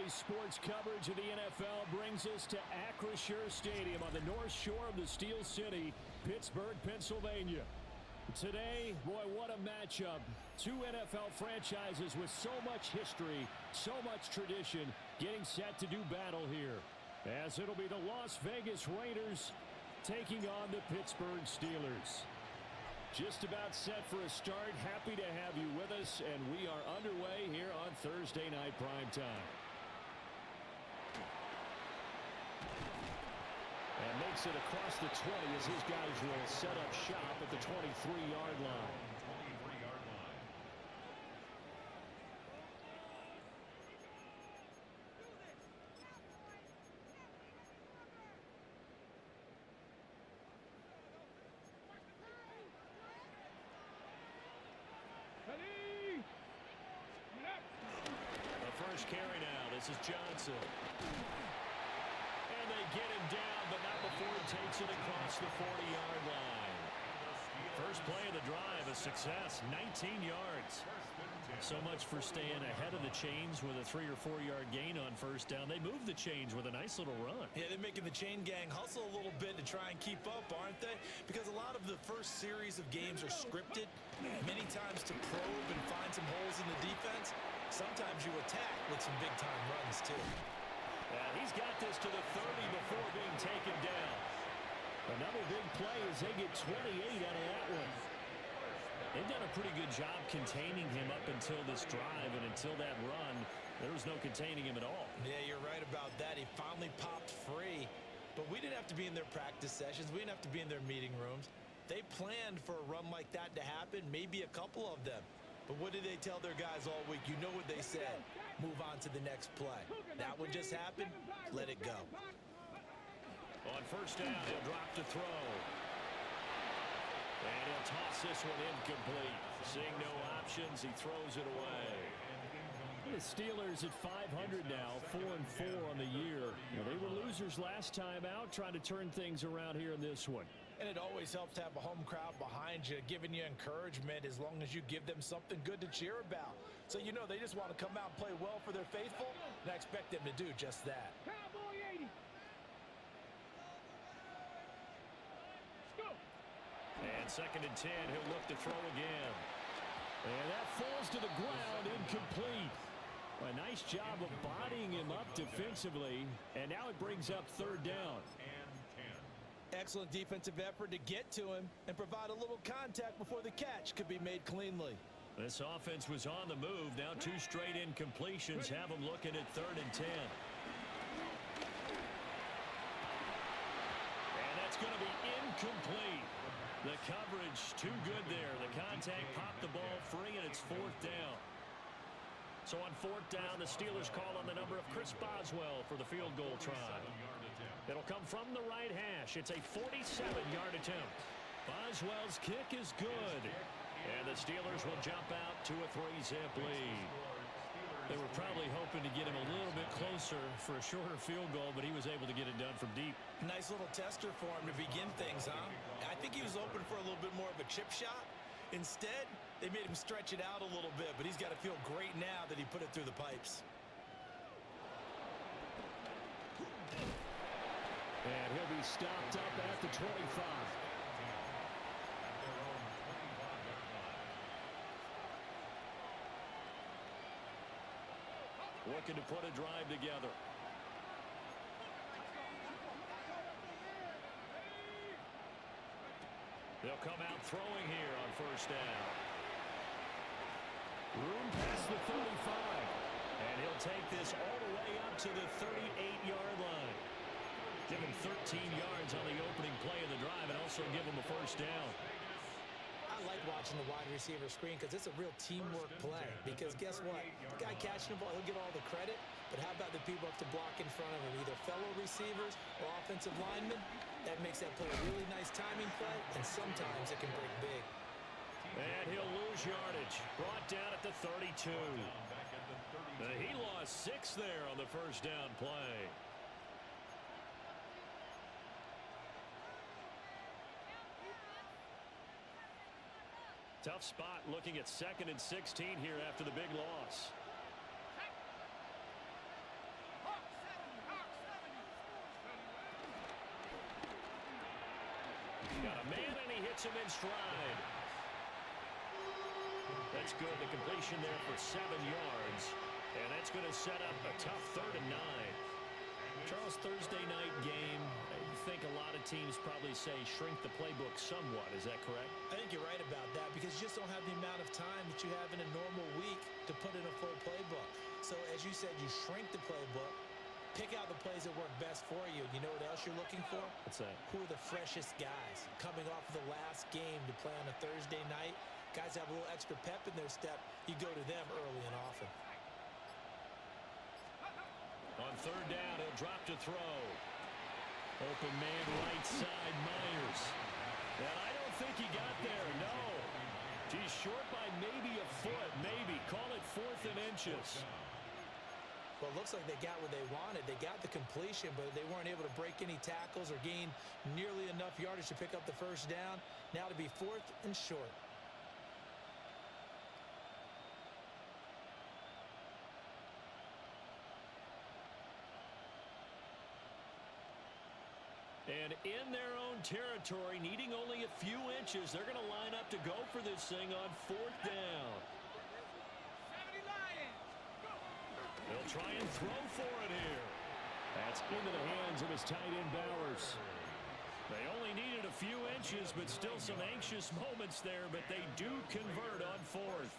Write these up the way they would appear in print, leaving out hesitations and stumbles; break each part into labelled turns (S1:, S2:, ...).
S1: Today's sports coverage of the NFL brings us to Acrisure Stadium on the north shore of the Steel City, Pittsburgh, Pennsylvania. Today, boy, what a matchup. Two NFL franchises with so much history, so much tradition, getting set to do battle here. As it'll be the Las Vegas Raiders taking on the Pittsburgh Steelers. Just about set for a start. Happy to have you with us, and we are underway here on Thursday Night Primetime. And makes it across the 20 as his guys will set up shop at the 23-yard line. The first carry now. This is Johnson. And they get him down, but not before he takes it across the 40-yard line. First play of the drive, a success, 19 yards. So much for staying ahead of the chains with a 3 or 4 yard gain on first down. They move the chains with a nice little run.
S2: Yeah, they're making the chain gang hustle a little bit to try and keep up, aren't they? Because a lot of the first series of games are scripted, many times to probe and find some holes in the defense. Sometimes you attack with some big-time runs, too.
S1: He's got this to the 30 before being taken down. Another big play as they get 28 out of that one. They've done a pretty good job containing him up until this drive, and until that run, there was no containing him at all.
S2: Yeah, you're right about that. He finally popped free, but we didn't have to be in their practice sessions. We didn't have to be in their meeting rooms. They planned for a run like that to happen, maybe a couple of them. But what did they tell their guys all week? You know what they said. Move on to the next play. That one just happened. Let it go.
S1: On first down, he'll drop to throw. And he'll toss this one incomplete. Seeing no options, he throws it away. The Steelers at 500 now, 4-4 on the year. Well, they were losers last time out, trying to turn things around here in this one.
S2: And it always helps to have a home crowd behind you, giving you encouragement as long as you give them something good to cheer about. So you know they just want to come out and play well for their faithful, and I expect them to do just that.
S3: Cowboy 80. Let's go.
S1: And 2nd and 10, he'll look to throw again. And that falls to the ground, incomplete. A nice job of bodying him up defensively, and now it brings up 3rd down.
S2: Excellent defensive effort to get to him and provide a little contact before the catch could be made cleanly.
S1: This offense was on the move. Now 2 straight incompletions have them looking at 3rd and 10. And that's going to be incomplete. The coverage too good there. The contact popped the ball free, and it's 4th down. So on 4th down, the Steelers call on the number of Chris Boswell for the field goal try. It'll come from the right hash. It's a 47-yard attempt. Boswell's kick is good. And the Steelers will jump out to a 3-zip lead. They were probably hoping to get him a little bit closer for a shorter field goal, but he was able to get it done from deep.
S2: Nice little tester for him to begin things, huh? I think he was open for a little bit more of a chip shot. Instead, they made him stretch it out a little bit, but he's got to feel great now that he put it through the pipes.
S1: And he'll be stopped up at the 25. Looking to put a drive together. They'll come out throwing here on 1st down. Room past the 35. And he'll take this all the way up to the 38-yard line. Give him 13 yards on the opening play of the drive and also give him a 1st down.
S2: I like watching the wide receiver screen because it's a real teamwork play. Because guess what? The guy catching the ball, he'll get all the credit. But how about the people up to block in front of him, either fellow receivers or offensive linemen? That makes that play a really nice timing play, and sometimes it can break big.
S1: And he'll lose yardage. Brought down at the 32. He lost 6 there on the 1st down play. Tough spot looking at 2nd and 16 here after the big loss. takes him in stride. That's good. The completion there for 7 yards. And that's going to set up a tough 3rd and 9. Charles, Thursday night game, I think a lot of teams probably say shrink the playbook somewhat. Is that correct?
S2: I think you're right about that because you just don't have the amount of time that you have in a normal week to put in a full playbook. So as you said, you shrink the playbook, pick out the plays that work best for you. You know what else you're looking for?
S1: What's that?
S2: Who are the freshest guys coming off of the last game to play on a Thursday night? Guys have a little extra pep in their step. You go to them early and often.
S1: On 3rd down, he'll drop to throw. Open man right side, Myers. And I don't think he got there, no. He's short by maybe a foot, maybe. Call it 4th and inches.
S2: Well, it looks like they got what they wanted. They got the completion, but they weren't able to break any tackles or gain nearly enough yardage to pick up the 1st down. Now to be 4th and short.
S1: And in their own territory, needing only a few inches, they're going to line up to go for this thing on 4th down.
S3: 70 Lions. Go.
S1: They'll try and throw for it here. That's into the hands of his tight end, Bowers. They only needed a few inches, but still some anxious moments there, but they do convert on 4th.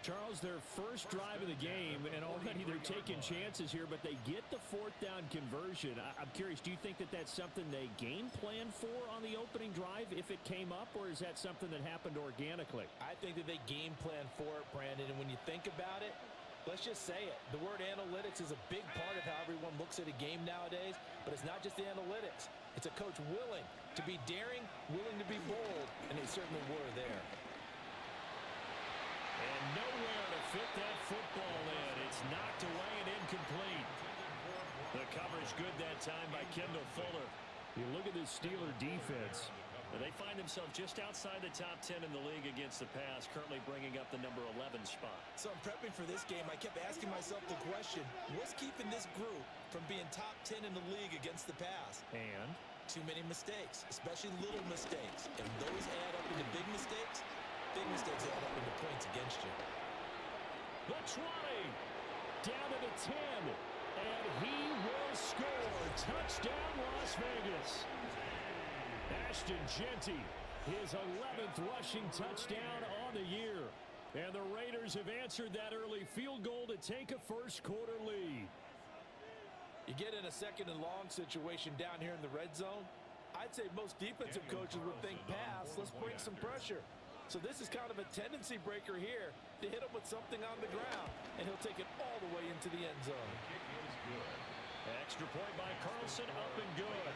S1: Charles, their first drive of the game, and already they're taking chances here, but they get the 4th down conversion. I'm curious, do you think that that's something they game plan for on the opening drive if it came up, or is that something that happened organically?
S2: I think that they game plan for it, Brandon, and when you think about it, let's just say it. The word analytics is a big part of how everyone looks at a game nowadays, but it's not just the analytics. It's a coach willing to be daring, willing to be bold, and they certainly were there.
S1: And nowhere to fit that football in. It's knocked away and incomplete. The coverage good that time by Kendall Fuller. You look at this Steeler defense. They find themselves just outside the top 10 in the league against the pass, currently bringing up the number 11 spot.
S2: So I'm prepping for this game. I kept asking myself the question, what's keeping this group from being top 10 in the league against the pass?
S1: And?
S2: Too many mistakes, especially little mistakes. And those add up into big mistakes. Big mistakes add up into points against you.
S1: The 20, down to the 10, and he will score. Touchdown, Las Vegas. Ashton Jeanty, his 11th rushing touchdown on the year. And the Raiders have answered that early field goal to take a first quarter lead.
S2: You get in a 2nd and long situation down here in the red zone. I'd say most defensive coaches would think pass. Let's bring some pressure. So this is kind of a tendency breaker here to hit him with something on the ground, and he'll take it all the way into the end zone.
S1: Extra point by Carlson, up and good.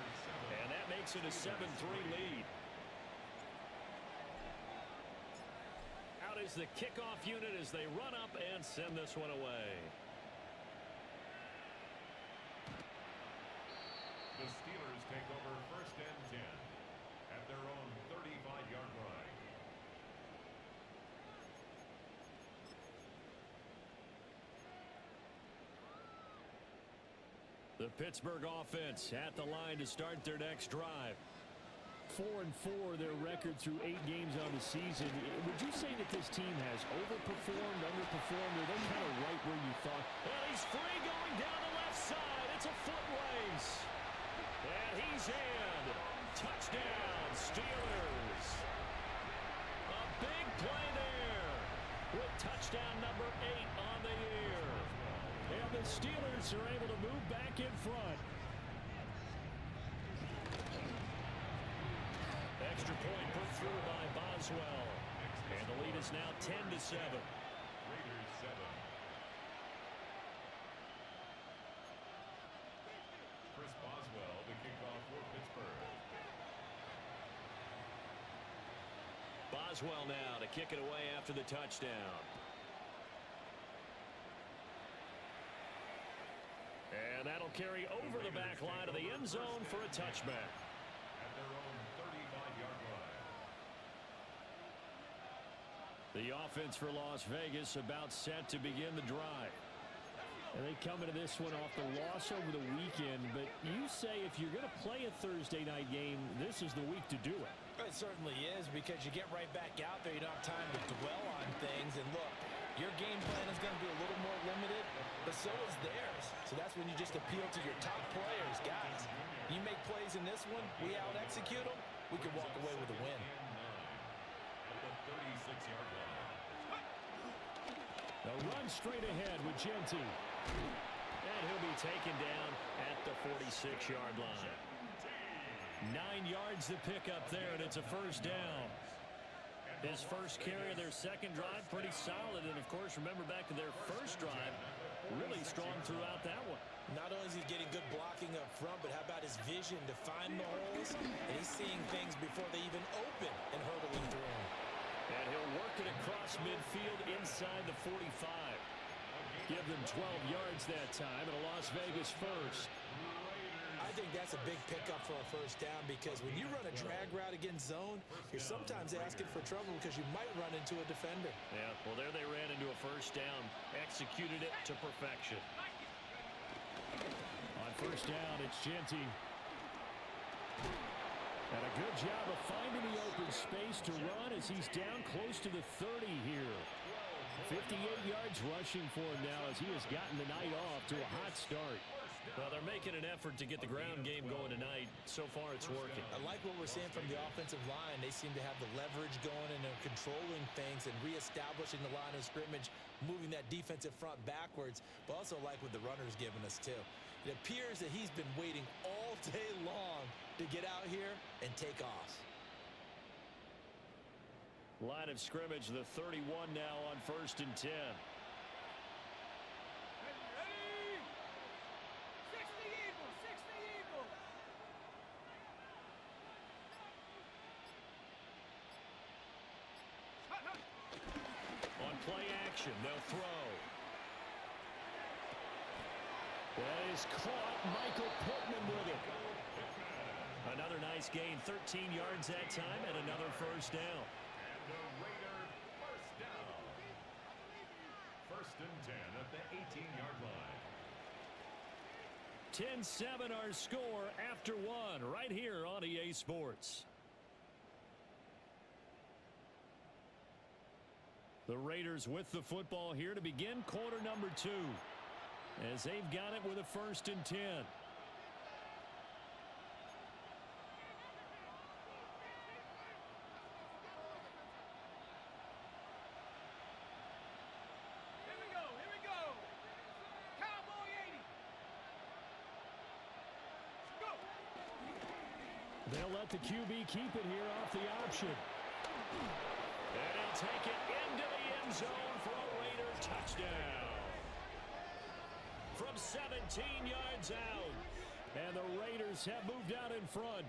S1: And that makes it a 7-3 lead. Out is the kickoff unit as they run up and send this one away.
S4: The Steelers take over 1st and 10 at their own 35-yard line.
S1: The Pittsburgh offense at the line to start their next drive. 4-4 their record through 8 games on the season. Would you say that this team has overperformed, underperformed, or they're kind of right where you thought? Well, he's free going down the left side. It's a foot race. And he's in. Touchdown, Steelers. A big play there with touchdown number 8 on the year. And the Steelers are able to move back in front. Extra point put through by Boswell. And the lead is now 10-7.
S4: Raiders 7. Chris Boswell, the kickoff for Pittsburgh.
S1: Boswell now to kick it away after the touchdown. And that'll carry over the back line of the end zone for a touchback.
S4: At their own 35-yard line.
S1: The offense for Las Vegas about set to begin the drive. And they come into this one off the loss over the weekend, but you say if you're going to play a Thursday night game, this is the week to do it.
S2: It certainly is, because you get right back out there. You don't have time to dwell on things. And look, your game plan is going to be a little more limited, but so is theirs. So that's when you just appeal to your top players. Guys, you make plays in this one, we out-execute them, we can walk away with a win.
S4: At the 36-yard line.
S1: They'll run straight ahead with Genty. And he'll be taken down at the 46-yard line. 9 yards to pick up there, and it's a first down. His first carry of their second drive, pretty solid. And, of course, remember back to their first drive, really strong throughout that one.
S2: Not only is he getting good blocking up front, but how about his vision to find the holes? And he's seeing things before they even open and hurdling through them.
S1: And he'll work it across midfield inside the 45. Give them 12 yards that time, and a Las Vegas first.
S2: I think that's a big pickup for a first down, because when you run a drag route against zone, you're sometimes asking for trouble because you might run into a defender.
S1: Yeah, well, there they ran into a first down. Executed it to perfection. On first down, it's Genty. And a good job of finding the open space to run as he's down close to the 30 here. 58 yards rushing for him now as he has gotten the night off to a hot start. Well, they're making an effort to get the ground game going tonight. So far, it's working.
S2: I like what we're seeing from the offensive line. They seem to have the leverage going, and they're controlling things and reestablishing the line of scrimmage, moving that defensive front backwards, but also like what the runner's giving us, too. It appears that he's been waiting all day long to get out here and take off.
S1: Line of scrimmage, the 31 now on 1st and 10. Play action, they'll throw. That is caught. Michael Pittman with it. Another nice gain, 13 yards that time, and another first down.
S4: And the Raider first down. 1st and 10 at the 18-yard line.
S1: 10-7 our score after one, right here on EA Sports. The Raiders with the football here to begin quarter number 2, as they've got it with a 1st and 10.
S3: Here we go. Cowboy 80. Go.
S1: They'll let the QB keep it here off the option. And he'll take it into the end zone for a Raider touchdown. From 17 yards out. And the Raiders have moved out in front.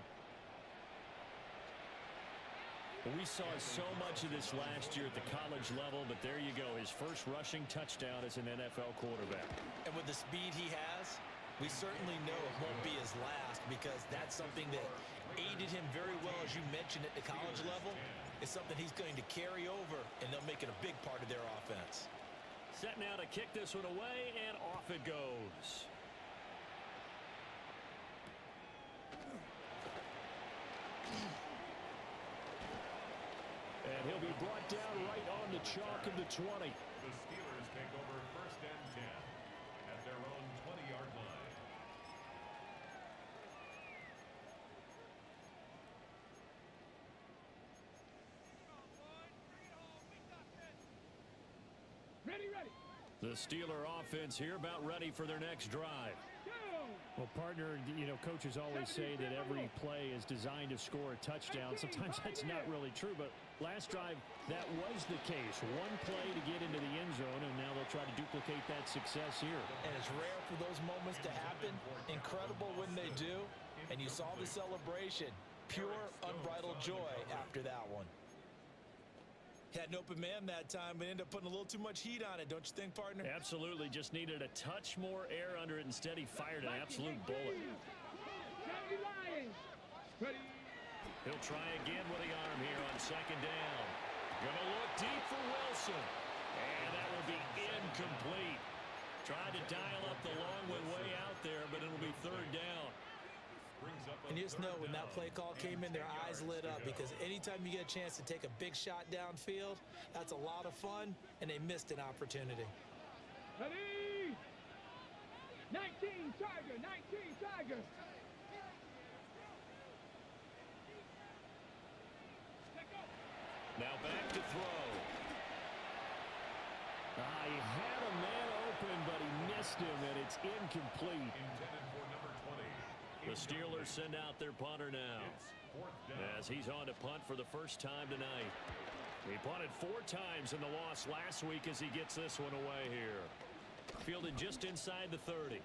S1: We saw so much of this last year at the college level, but there you go. His first rushing touchdown as an NFL quarterback.
S2: And with the speed he has, we certainly know it won't be his last, because that's something that aided him very well, as you mentioned, at the college level. It's something he's going to carry over, and they'll make it a big part of their offense.
S1: Set now to kick this one away, and off it goes. And he'll be brought down right on the chalk of the 20.
S4: The Steelers take over 1st and 10 at their own 20-yard line.
S3: Ready.
S1: The Steeler offense here about ready for their next drive. Well, partner, you know, coaches always say that every play is designed to score a touchdown. Sometimes that's not really true, but last drive, that was the case. One play to get into the end zone, and now they'll try to duplicate that success here.
S2: And it's rare for those moments to happen. Incredible when they do. And you saw the celebration. Pure, unbridled joy after that one. Had an open man that time, but ended up putting a little too much heat on it, don't you think, partner?
S1: Absolutely. Just needed a touch more air under it. Instead, he fired an absolute bullet. He'll try again with the arm here on 2nd down. Gonna look deep for Wilson. And that will be incomplete. Tried to dial up the long one way out there, but it'll be 3rd down.
S4: brings up a
S2: And you just know
S4: third
S2: when that
S4: down
S2: play call came in,
S4: and
S2: their
S4: 10
S2: eyes
S4: yards
S2: lit
S4: to
S2: up
S4: go.
S2: because anytime you get a chance to take a big shot downfield, that's a lot of fun, and they missed an opportunity.
S3: Ready? 19 Tiger, 19 Tiger.
S1: Now back to throw. He had a man open, but he missed him, and it's incomplete.
S4: Intended for number 20.
S1: The Steelers send out their punter now,
S4: It's fourth down.
S1: as he's on to punt for the first time tonight. He punted 4 times in the loss last week as he gets this one away here. Fielded just inside the 30.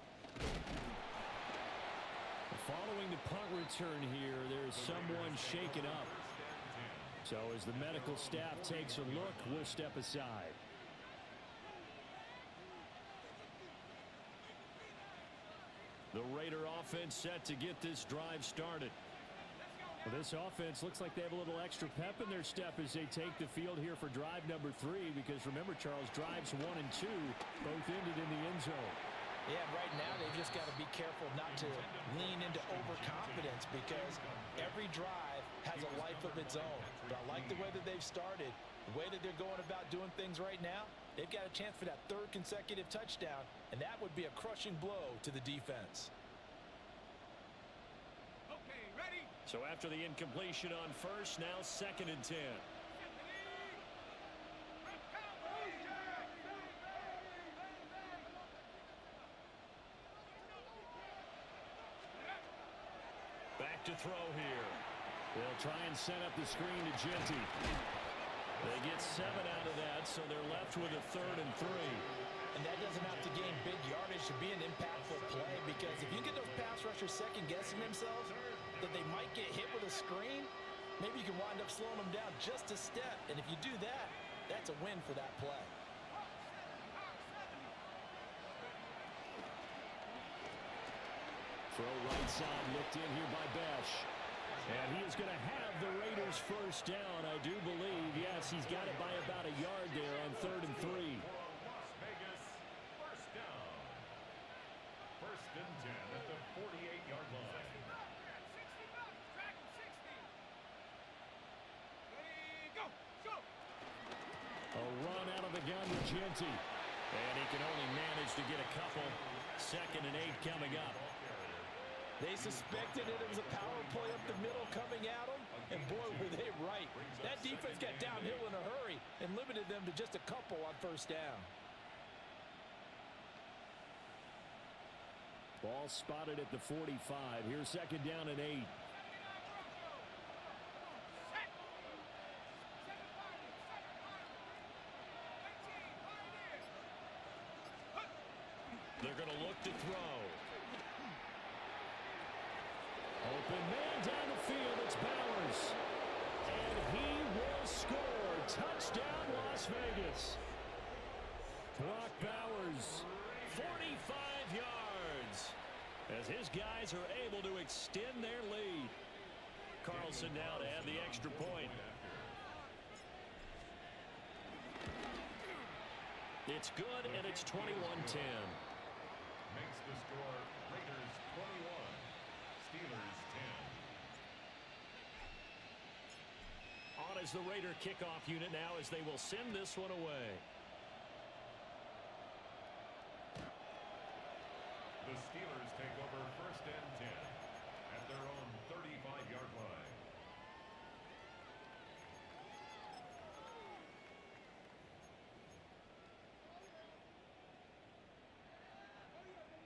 S1: Following the punt return here, there's someone shaken up. So as the medical staff takes a look, we'll step aside. The Raider offense set to get this drive started. Well, this offense looks like they have a little extra pep in their step as they take the field here for drive number 3, because remember, Charles, drives 1 and 2 both ended in the end zone.
S2: Yeah, right now they've just got to be careful not to lean into overconfidence, because every drive has a life of its own. But I like the way that they've started, the way that they're going about doing things right now. They've got a chance for that 3rd consecutive touchdown, and that would be a crushing blow to the defense.
S3: Okay, ready?
S1: So after the incompletion on first, now 2nd and 10. Back to throw here. They'll try and set up the screen to Genty. They get 7 out of that, so they're left with a 3rd and 3.
S2: And that doesn't have to gain big yardage to be an impactful play, because if you get those pass rushers second-guessing themselves that they might get hit with a screen, maybe you can wind up slowing them down just a step. And if you do that, that's a win for that play.
S1: Throw right side, looked in here by Besh. And he is going to have the Raiders first down, I do believe. Yes, he's got it by about a yard there on 3rd and 3.
S4: For Las Vegas, first down. 1st and 10 at the 48-yard line.
S1: A run out of the gun with Genty. And he can only manage to get a couple. 2nd and 8 coming up.
S2: They suspected it was a power play up the middle coming at them, and boy, were they right. That defense got downhill in a hurry and limited them to just a couple on 1st down.
S1: Ball spotted at the 45. Here's 2nd down and 8. They're going to look to throw. Open man down the field. It's Bowers. And he will score. Touchdown, Las Vegas. Brock Bowers, 45 yards, as his guys are able to extend their lead. Carlson now to add the extra point. It's good, and it's 21-10.
S4: Makes the score Raiders 21, Steelers 10.
S1: On is the Raider kickoff unit now, as they will send this one away.
S4: The Steelers take over 1st and 10 at their own 35-yard line.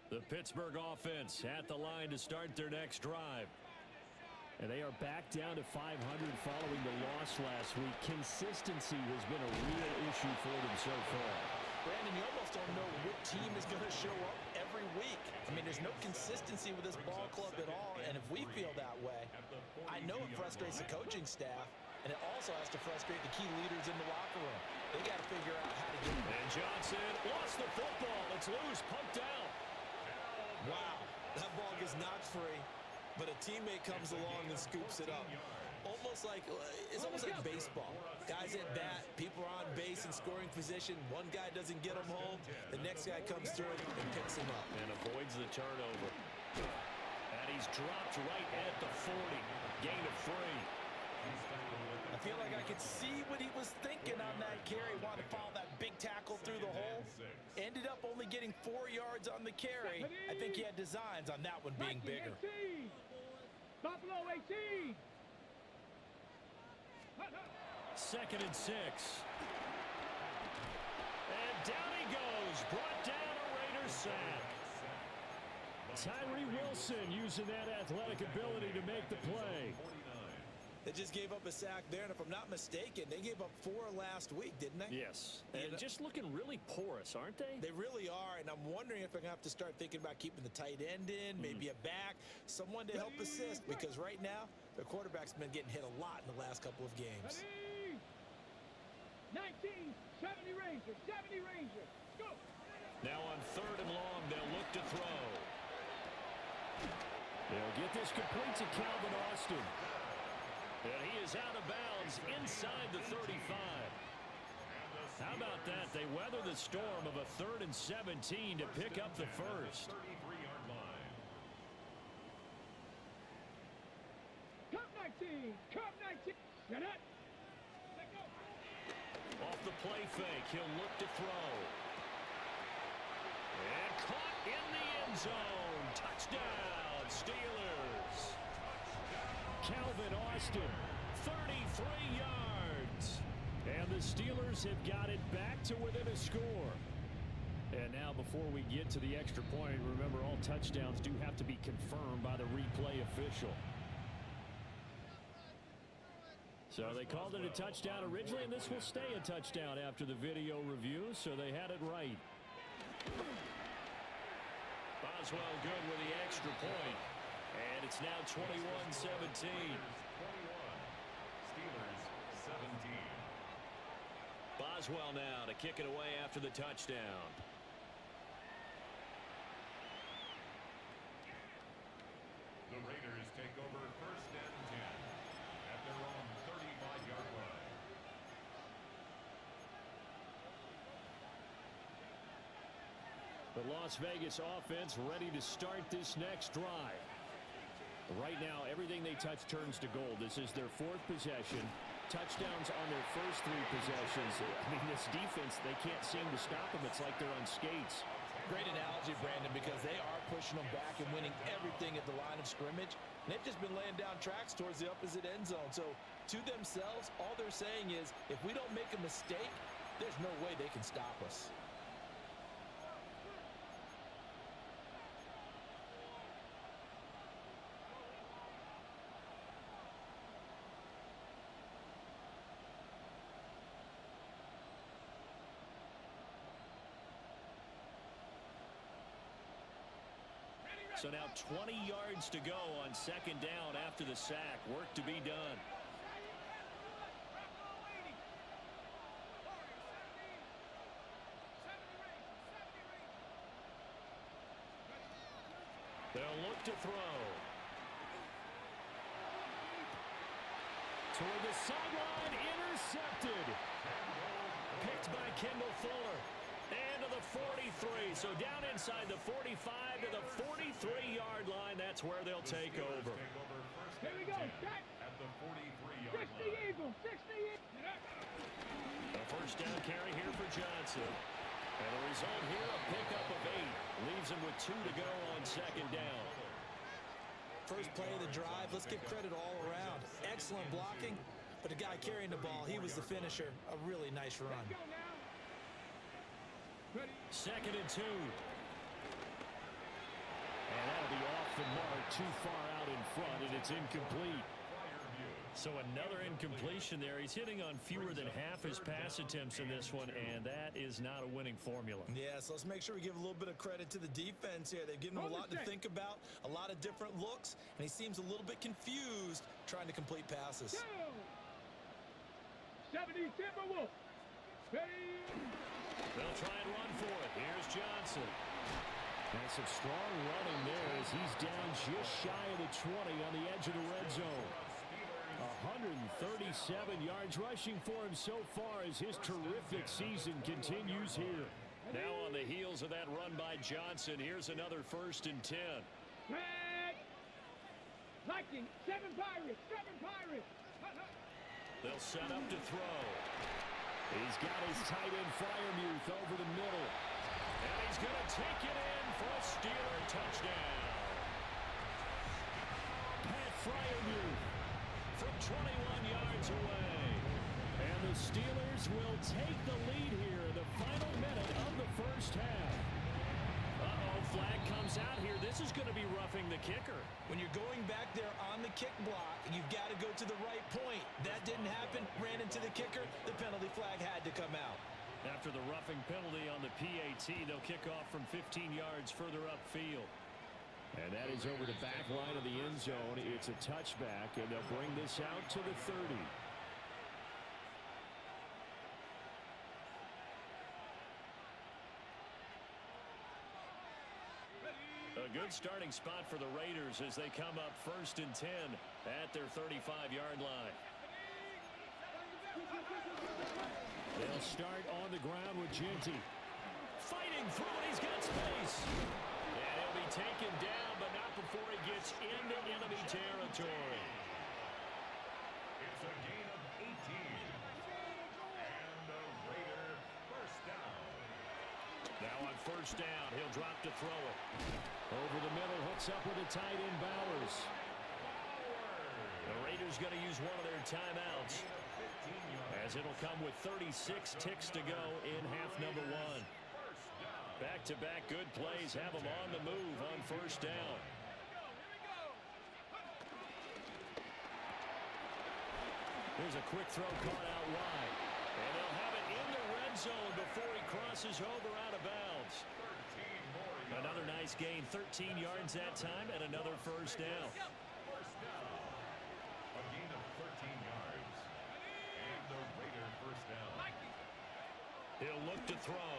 S1: The Pittsburgh offense at the line to start their next drive. And they are back down to 500 following the loss last week. Consistency has been a real issue for them so far.
S2: Brandon, you almost don't know what team is going to show up every week. I mean, there's no consistency with this ball club at all, and if we feel that way, I know it frustrates the coaching staff, and it also has to frustrate the key leaders in the locker room. They got to figure out how to get it.
S1: And Johnson lost the football. It's loose, pumped out.
S2: Wow, that ball gets knocked free, but a teammate comes along and scoops it up. It's almost like baseball. Guys at bat, people are on base in scoring position. One guy doesn't get him home. The next guy comes through and picks him up.
S1: And avoids the turnover. And he he's dropped right at the 40. Gain of 3.
S2: I feel like I could see what he was thinking on that carry. Wanted to follow that big tackle through the hole. Ended up only getting 4 yards on the carry. I think he had designs on that one being bigger.
S3: 18. Buffalo 18.
S1: 2nd and 6. And down he goes. Brought down a Raiders sack. Tyree Wilson using that athletic ability to make the play.
S2: They just gave up a sack there, and if I'm not mistaken, they gave up 4 last week, didn't they?
S1: Yes, and just looking really porous, aren't they?
S2: They really are, and I'm wondering if I'm going to have to start thinking about keeping the tight end in, maybe a back, someone to help assist, because right now, their quarterback's been getting hit a lot in the last couple of games.
S3: 19, 70 Rangers, 70 Rangers, go!
S1: Now on 3rd and long, they'll look to throw. They'll get this complete to Calvin Austin. And he is out of bounds inside the 35. How about that? They weather the storm of a 3rd and 17 to pick up the first.
S4: 33-yard line.
S3: Cup 19, Cup 19, get it! Let go!
S1: Off the play fake, he'll look to throw. And caught in the end zone. Touchdown, Steelers. Calvin Austin, 33 yards. And the Steelers have got it back to within a score. And now before we get to the extra point, remember all touchdowns do have to be confirmed by the replay official. So they called it a touchdown originally, and this will stay a touchdown after the video review, so they had it right. Boswell good with the extra point. And it's now 21-17.
S4: 21. Steelers 17.
S1: Boswell now to kick it away after the touchdown.
S4: The Raiders take over 1st and 10 at their own 35-yard line.
S1: The Las Vegas offense ready to start this next drive. Right now, everything they touch turns to gold. This is their 4th possession. Touchdowns on their first 3 possessions. I mean, this defense, they can't seem to stop them. It's like they're on skates.
S2: Great analogy, Brandon, because they are pushing them back and winning everything at the line of scrimmage. And they've just been laying down tracks towards the opposite end zone. So, to themselves, all they're saying is, if we don't make a mistake, there's no way they can stop us.
S1: So now 20 yards to go on 2nd down after the sack. Work to be done. They'll look to throw. Toward the sideline, intercepted. Picked by Kendall Fuller. And to the 43. So down inside the 45 to the 43-yard line. That's where they'll take over.
S3: Here we go, set!
S4: At the 43-yard
S3: 60
S4: line.
S3: Eagles, 60 Eagles!
S1: A 1st down carry here for Johnson. And the result here, a pickup of 8. Leaves him with 2 to go on 2nd down.
S2: First play of the drive, let's give credit all around. Excellent blocking, but the guy carrying the ball, he was the finisher. A really nice run.
S3: Let's go now! Ready?
S1: 2nd and 2. And that'll be off the mark, too far out in front, and it's incomplete. So another incompletion there. He's hitting on fewer than half his pass attempts in this one, and that is not a winning formula.
S2: Yeah, so let's make sure we give a little bit of credit to the defense here. They've given him a lot to think about, a lot of different looks, and he seems a little bit confused trying to complete passes.
S3: Go! 70 Timberwolves! Ready?
S1: They'll try and run for it. Here's Johnson. And some strong running there as he's down just shy of the 20 on the edge of the red zone. 137 yards rushing for him so far as his terrific season continues here. Now on the heels of that run by Johnson, here's another 1st and 10.
S3: Set! Liking, 7 Pirates, 7 Pirates.
S1: They'll set up to throw. He's got his tight end Fryermuth over the middle. And he's going to take it in for a Steeler touchdown. Pat Fryermuth from 21 yards away. And the Steelers will take the lead here in the final minute of the first half. Uh-oh, flag comes out here. This is going to be roughing the kicker.
S2: When you're going back there on the kick block, you've got to go to the right point. That didn't happen. Ran into the kicker. The penalty flag had to come out.
S1: After the roughing penalty on the PAT, they'll kick off from 15 yards further upfield. And that is over the back line of the end zone. It's a touchback, and they'll bring this out to the 30. A good starting spot for the Raiders as they come up 1st and 10 at their 35-yard line. They'll start on the ground with Genty. Fighting through it, he's got space. And he'll be taken down, but not before he gets into enemy territory.
S4: It's a gain of 18. And the Raider first down.
S1: Now on 1st down, he'll drop to throw it. Over the middle, hooks up with a tight end, Bowers. The Raiders going to use one of their timeouts, as it'll come with 36 ticks to go in half number 1. Back-to-back good plays have them on the move on 1st down. Here's a quick throw caught out wide. And they'll have it in the red zone before he crosses over out of bounds. Another nice gain, 13 yards that time, and another 1st down.
S4: First down. A gain of 13 yards. And the Raider first down.
S1: He'll look to throw.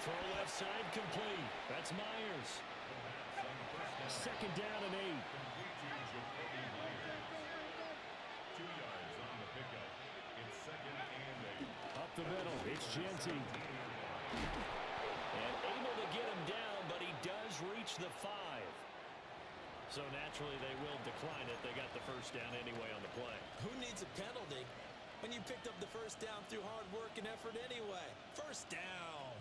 S1: Throw left side complete. That's Myers. 2nd down and 8.
S4: 2 yards on the pickup. It's 2nd and 8.
S1: Up the middle, it's Genty. And able to get him down, but he does reach the 5. So naturally they will decline it. They got the 1st down anyway on the play.
S2: Who needs a penalty when you picked up the 1st down through hard work and effort anyway? 1st down.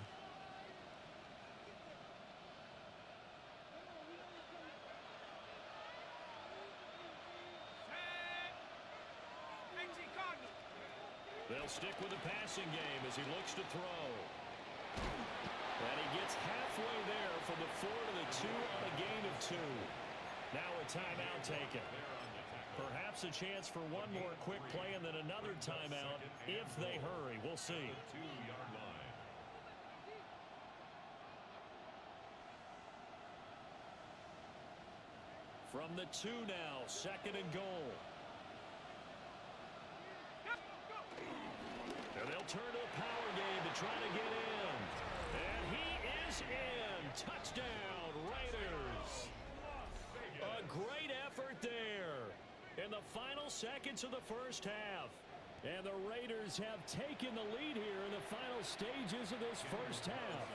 S1: They'll stick with the passing game as he looks to throw. And he gets halfway there from the 4 to the 2 on a gain of 2. Now a timeout taken. Perhaps a chance for one more quick play and then another timeout if they hurry. We'll see.
S4: 2-yard line.
S1: From the 2 now, 2nd and goal. And they'll turn to a power game to try to get in. And he is in. Touchdown, Raiders. A great effort there in the final seconds of the 1st half. And the Raiders have taken the lead here in the final stages of this 1st half.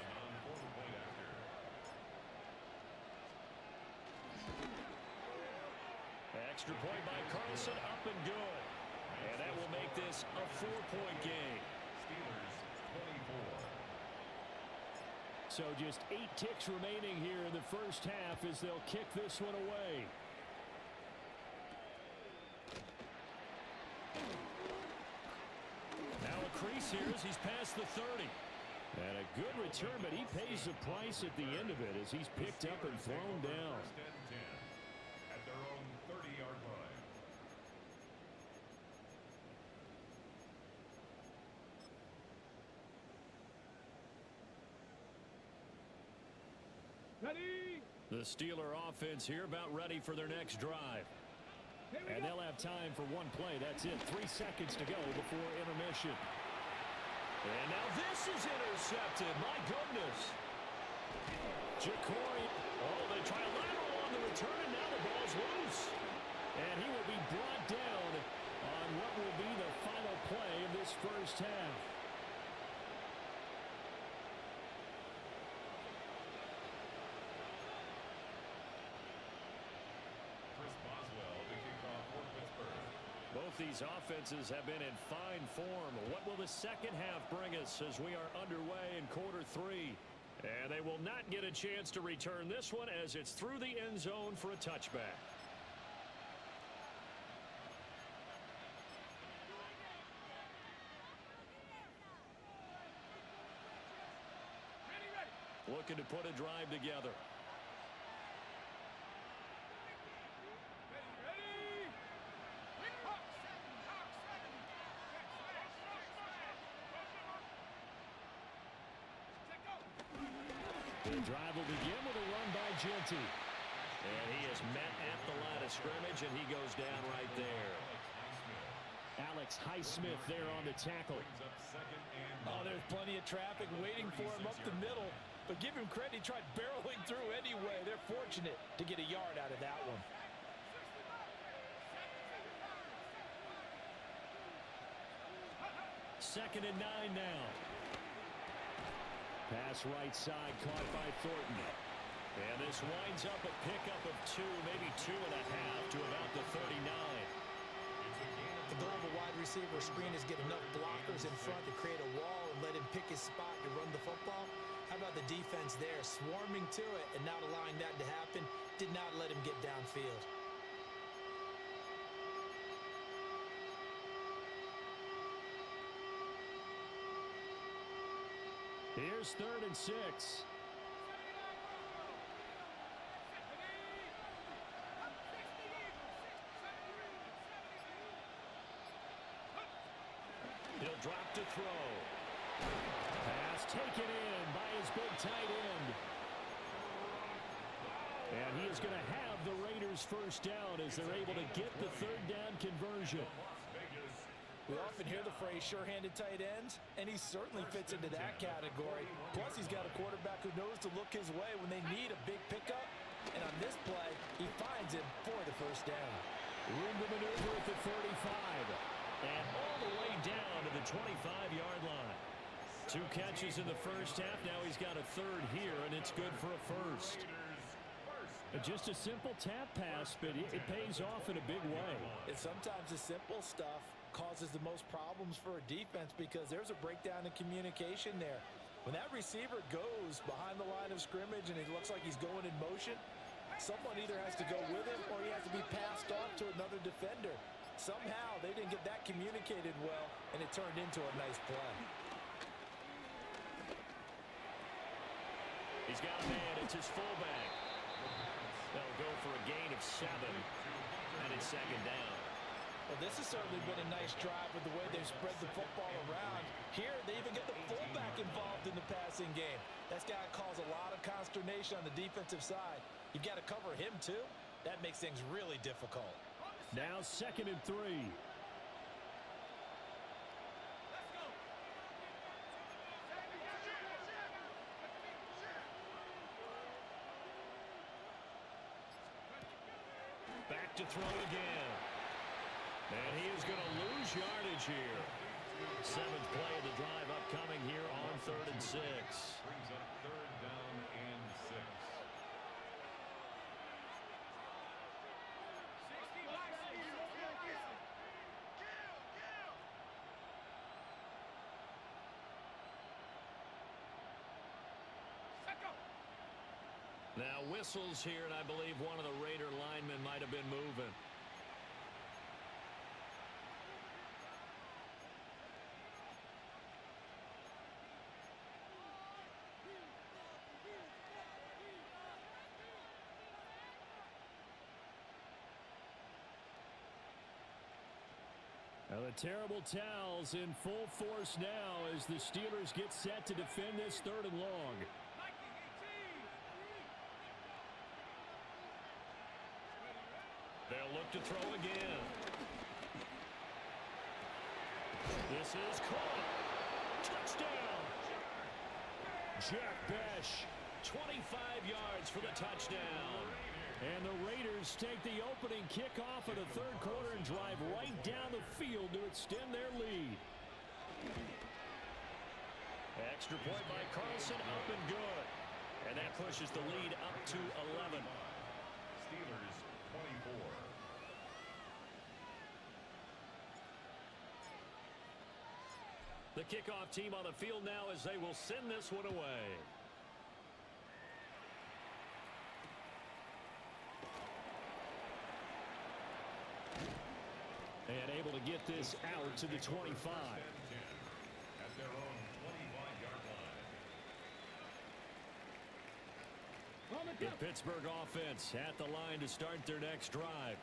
S1: Extra point by Carlson, up and good. And that will make this a 4-point game.
S4: Steelers 24.
S1: So just 8 ticks remaining here in the 1st half as they'll kick this one away. Now a crease here as he's past the 30. And a good return, but he pays the price at the end of it as he's picked up and thrown down.
S4: 1st and 10 at their own 30-yard line.
S3: Ready?
S1: The Steeler offense here about ready for their next drive. And they'll have time for one play. That's it. 3 seconds to go before intermission. And now this is intercepted. My goodness. Jacory. Oh, they try a lateral on the return, and now the ball's loose. And he will be brought down on what will be the final play of this 1st half. these offenses have been in fine form. What will the second half bring us as we are underway in quarter 3? And they will not get a chance to return this one as it's through the end zone for a touchback. Looking to put a drive together. The drive will begin with a run by Genty. And he is met at the line of scrimmage, and he goes down right there. Alex Highsmith there on the tackle.
S2: Oh, there's plenty of traffic waiting for him up the middle. But give him credit, he tried barreling through anyway. They're fortunate to get a yard out of that one.
S1: Second and 9 now. Pass right side caught by Thornton. And this winds up a pickup of 2, maybe 2.5 to about the 39.
S2: The goal of a wide receiver screen is get enough blockers in front to create a wall and let him pick his spot to run the football. How about the defense there, swarming to it and not allowing that to happen? Did not let him get downfield.
S1: Here's 3rd and 6. He'll drop to throw. Pass taken in by his big tight end. And he is going to have the Raiders first down as they're able to get the 3rd down conversion.
S2: We often hear the phrase sure-handed tight ends, and he certainly fits into that category. Plus, he's got a quarterback who knows to look his way when they need a big pickup. And on this play, he finds him for the first down.
S1: Room to maneuver at the 35. And all the way down to the 25-yard line. 2 catches in the first half. Now he's got a 3rd here, and it's good for a first. Just a simple tap pass, but it pays off in a big way.
S2: And sometimes the simple stuff causes the most problems for a defense because there's a breakdown in communication there. When that receiver goes behind the line of scrimmage and it looks like he's going in motion, someone either has to go with him or he has to be passed off to another defender. Somehow they didn't get that communicated well, and it turned into a nice play.
S1: He's got a man. It's his fullback. They'll go for a gain of 7, and it's 2nd down.
S2: Well, this has certainly been a nice drive with the way they've spread the football around. Here, they even get the fullback involved in the passing game. That's got to cause a lot of consternation on the defensive side. You've got to cover him, too. That makes things really difficult.
S1: Now 2nd and 3. Back to throw again. And he is going to lose yardage here. 7th play of the drive upcoming here on 3rd and 6.
S4: Brings up 3rd down and 6.
S1: Now whistles here, and I believe one of the Raider linemen might have been moving. Now the terrible towels in full force now as the Steelers get set to defend this 3rd and long. They'll look to throw again. This is caught. Touchdown. Jack Besh, 25 yards for the touchdown. And the Raiders take the opening kickoff of the 3rd quarter and drive right down the field to extend their lead. Extra point by Carlson, up and good. And that pushes the lead up to 11.
S4: Steelers 24.
S1: The kickoff team on the field now as they will send this one away. And able to get this out to the 25.
S4: At their own 25-yard line.
S1: The Pittsburgh offense at the line to start their next drive.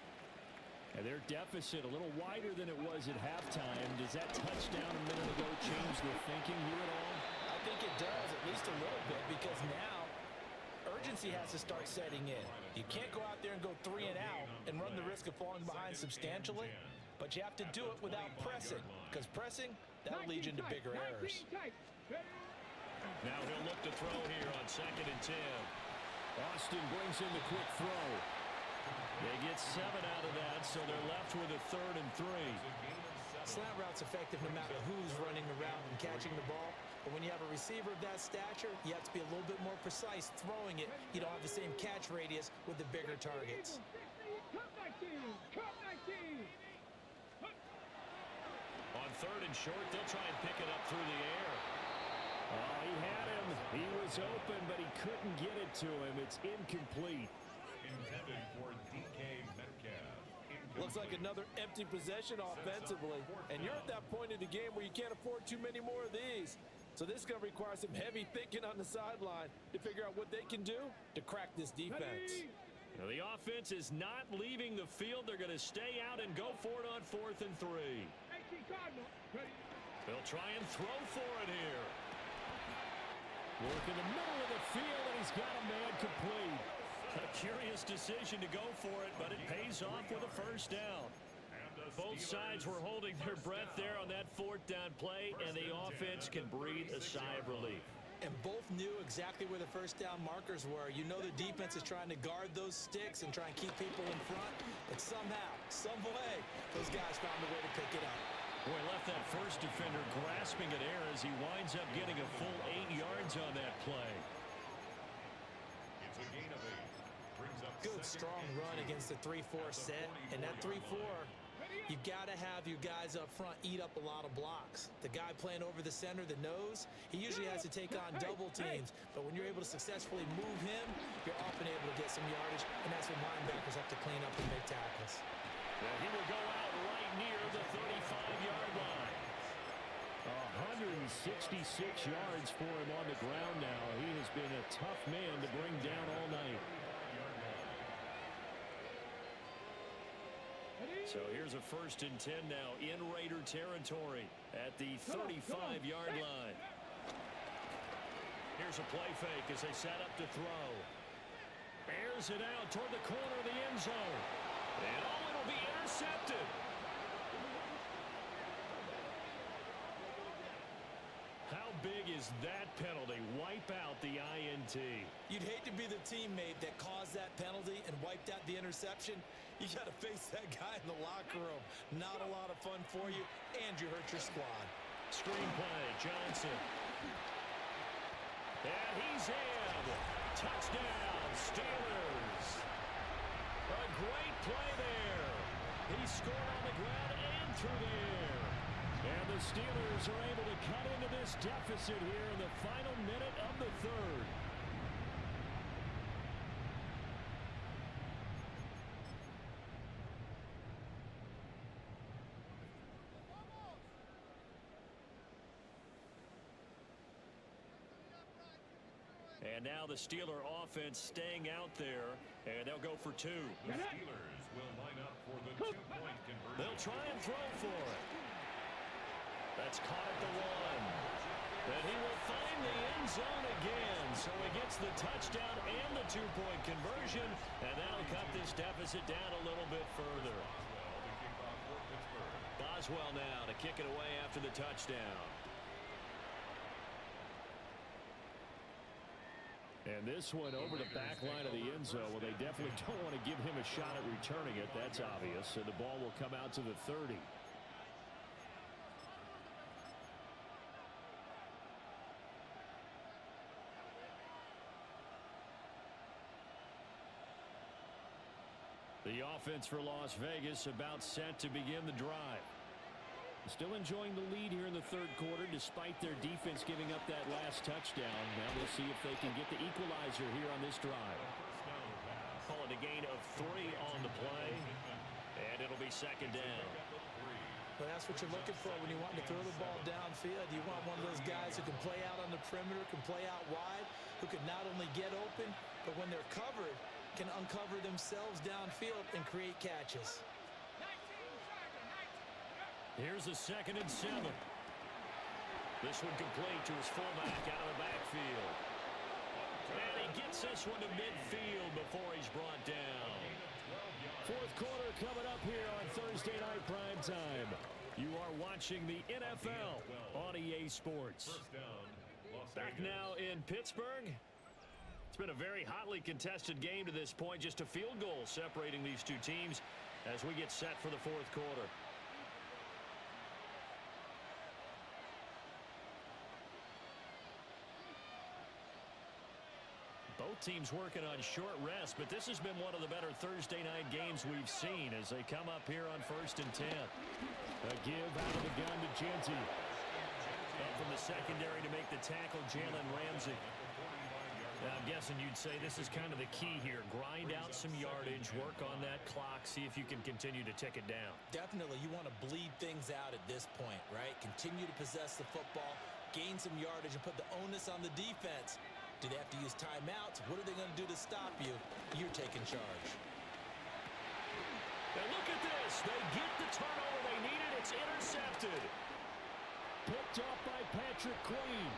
S1: And their deficit a little wider than it was at halftime. Does that touchdown a minute ago change the thinking here at all?
S2: I think it does, at least a little bit, because now urgency has to start setting in. You can't go out there and go 3 and out and run the risk of falling behind substantially, but you have to do it without pressing, because pressing, that'll lead you into bigger errors.
S1: Now he'll look to throw here on 2nd and 10. Austin brings in the quick throw. They get 7 out of that, so they're left with a 3rd and 3.
S2: Slant route's effective no matter who's running the route and catching the ball. But when you have a receiver of that stature, you have to be a little bit more precise throwing it. You don't have the same catch radius with the bigger targets.
S1: On 3rd and short, they'll try and pick it up through the air. Oh, he had him. He was open, but he couldn't get it to him. It's incomplete.
S4: Intended for DK Metcalf.
S2: Looks like another empty possession offensively. And you're at that point in the game where you can't afford too many more of these. So this is going to require some heavy thinking on the sideline to figure out what they can do to crack this defense.
S1: Now the offense is not leaving the field. They're going to stay out and go for it on 4th and 3. They'll try and throw for it here. Work in the middle of the field, and he's got a man complete. A curious decision to go for it, but it pays off with a first down. Both sides were holding their breath there on that 4th down play, and the offense can breathe a sigh of relief.
S2: And both knew exactly where the first down markers were. You know the defense is trying to guard those sticks and try and keep people in front. But somehow, some way, those guys found a way to pick it up.
S1: Boy, left that first defender grasping at air as he winds up getting a full 8 yards on that play.
S4: It's a gain of 8. Brings up
S2: Good, strong run against the 3-4 set. And that 3-4, you got to have your guys up front eat up a lot of blocks. The guy playing over the center, the nose, he usually has to take on double teams. But when you're able to successfully move him, you're often able to get some yardage. And that's when linebackers have to clean up and make tackles.
S1: Well, he will go out right near the 35-yard line. 166 yards for him on the ground now. He has been a tough man to bring down all night. So here's a 1st and 10 now in Raider territory at the 35-yard line. Here's a play fake as they set up to throw. Airs it out toward the corner of the end zone. And it'll be intercepted. How big is that penalty? Wipe out the INT.
S2: You'd hate to be the teammate that caused that penalty and wiped out the interception. You got to face that guy in the locker room. Not a lot of fun for you, and you hurt your squad.
S1: Screenplay, Johnson. And he's in. Touchdown, Steelers. A great play there. He scored on the ground and through the air. And the Steelers are able to cut into this deficit here in the final minute of the 3rd. And now the Steeler offense staying out there, and they'll go for 2.
S4: The Steelers will line up for the 2-point conversion.
S1: They'll try and throw for it. That's caught at the 1. And he will find the end zone again. So he gets the touchdown and the 2-point conversion, and that'll cut this deficit down a little bit further. Boswell now to kick it away after the touchdown. And this one over the back line of the end zone. Well, they definitely don't want to give him a shot at returning it. That's obvious. And the ball will come out to the 30. The offense for Las Vegas about set to begin the drive. Still enjoying the lead here in the third quarter despite their defense giving up that last touchdown. Now we'll see if they can get the equalizer here on this drive.
S5: Call it a gain of 3 on the play, and it'll be second down.
S2: But that's what you're looking for when you want to throw the ball downfield. You want one of those guys who can play out on the perimeter, can play out wide, who can not only get open, but when they're covered, can uncover themselves downfield and create catches.
S1: Here's a 2nd and 7.
S5: This one complete to his fullback out of the backfield. And he gets this one to midfield before he's brought down.
S1: Fourth quarter coming up here on Thursday Night Primetime. You are watching the NFL on EA Sports. Back now in Pittsburgh. It's been a very hotly contested game to this point. Just a field goal separating these two teams as we get set for the fourth quarter. Both teams working on short rest, but this has been one of the better Thursday night games we've seen as they come up here on 1st and 10. A give out of the gun to Genty. Up from the secondary to make the tackle, Jalen Ramsey. Now, I'm guessing you'd say this is kind of the key here. Grind out some yardage, work on that clock, see if you can continue to tick it down.
S2: Definitely, you want to bleed things out at this point, right? Continue to possess the football, gain some yardage, and put the onus on the defense. Do they have to use timeouts? What are they going to do to stop you? You're taking charge.
S1: And look at this. They get the turnover they needed. It's intercepted. Picked up by Patrick Queen.